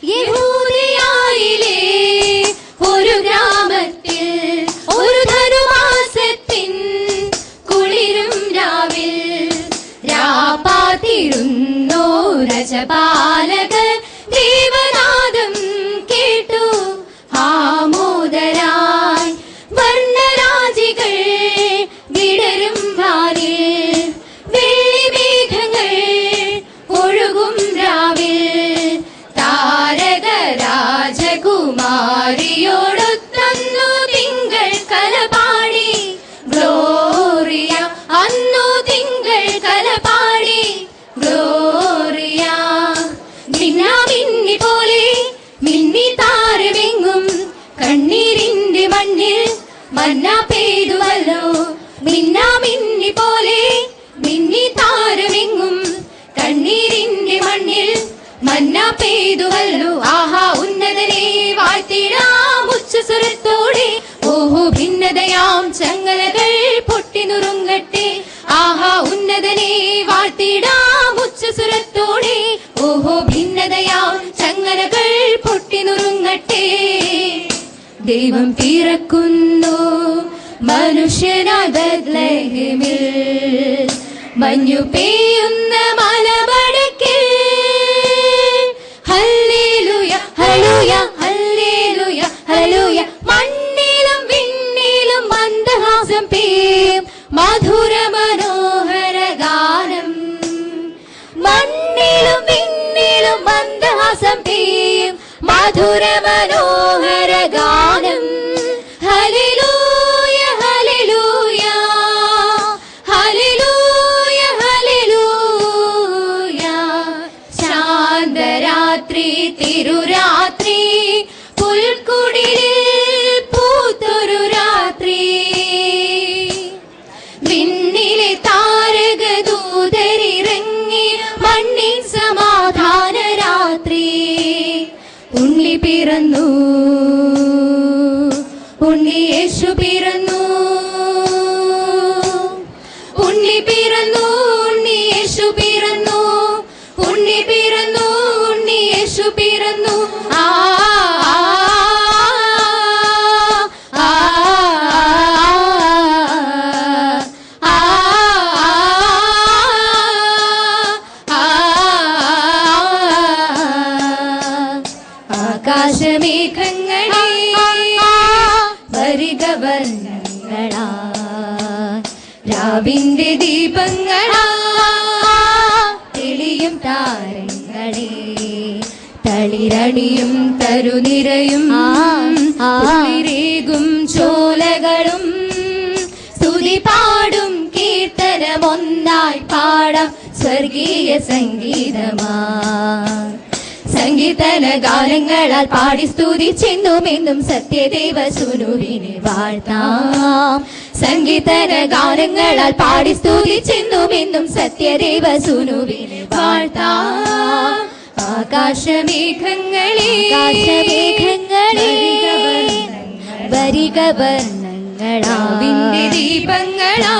യഹൂദയായിലെ ഒരു ഗ്രാമത്തിൽ ഒരു ധനുമാസത്തിൻ കുളിരും രാവിൽ രാപാതിരുന്നോ രജപാലകർ ദേവനാദം കേട്ടു ആമോദരായി വർണ്ണരാജികൾ വിടരും വാനിൽ വെള്ളിമേഘങ്ങൾ ഒഴുകും രാവിൽ താരക രാജകുമാരിയോടൊത്തന്നു തിങ്കൾ കലപാടി ഗ്ലോറിയ അന്നു തിങ്കൾ കലപാടി ഗ്ലോറിയ മിന്നാമിന്നി പോലെ മിന്നി താരമെങ്ങും കണ്ണീരിന്റെ മണ്ണിൽ മന്ന പെയ്തുവല്ലോ മിന്നാമിന്നി പോലെ മിന്നി താരമെങ്ങും കണ്ണീരിന്റെ മണ്ണിൽ മന്ന പെയ്തുവല്ലോ ആഹാ ഉന്നതനെ വാഴ്ത്തിടാം ഉച്ചസ്വരത്തോടെ ഓഹോ ഭിന്നതയാം ചങ്ങലകൾ പൊട്ടി നുറുങ്ങട്ടെ ആഹാ ഉന്നതനെ വാഴ്ത്തിടാം ഉച്ചസ്വരത്തോടെ ഓഹോ ഭിന്നതയാം ചങ്ങലകൾ പൊട്ടി നുറുങ്ങട്ടെ ദൈവം പിറക്കുന്നു മനുഷ്യനായി ബത്ലഹേമിൽ മഞ്ഞു പെയ്യുന്ന മലമടക്കിൽ ഹല്ലേലൂയ ഹല്ലേലൂയ ഹല്ലേലൂയ ഹല്ലേലൂയ മണ്ണിലും വിണ്ണിലും മന്ദഹാസം പെയ്യും മധുര മനോഹര ഗാനം മണ്ണിലും വിണ്ണിലും മന്ദഹാസം പെയ്യും മധുര മനോഹര ഗാനം ഹല്ലേലൂയ ഹല്ലേലൂയ ഹല്ലേലൂയ ഹല്ലേലൂയ ശാന്തരാത്രി തിരുരാത്രി പുൽക്കുടിലിൽ പൂത്തൊരു രാത്രി വിണ്ണിലെ താരകദൂതരിറങ്ങി മണ്ണിൻ സമാധാന രാത്രി ഉണ്ണി പിറന്നു ഉണ്ണി യേശു പിറന്നു ഉണ്ണി പിറന്നു ഉണ്ണി യേശു പിറന്നു ഉണ്ണി പിറന്നു ഉണ്ണി യേശു പിറന്നു ആ ആകാശമേഘങ്ങളെ വരിക വർണ്ണങ്ങളാ രാവിന്റെ ദീപങ്ങളാ തെളിയും താരങ്ങളെ തളിരണിയും തരുനിരയും കുളിരേകും ചോലകളും സ്തുതി പാടും കീർത്തനമൊന്നായി പാടാം സ്വർഗീയ സംഗീതമാ സംഗീതന ഗാനങ്ങളാൽ പാടി സ്തുതിച്ചെന്നുമെന്നും സത്യദേവ സുനുവിനെ വാഴ്ത്താം സംഗീതന ഗാനങ്ങളാൽ പാടി സ്തുതിച്ചെന്നുമെന്നും സത്യദേവ സുനുവിനെ വാഴ്ത്താം ആകാശമേഘങ്ങളെ വരിക വർണ്ണങ്ങളാ ദീപങ്ങളാ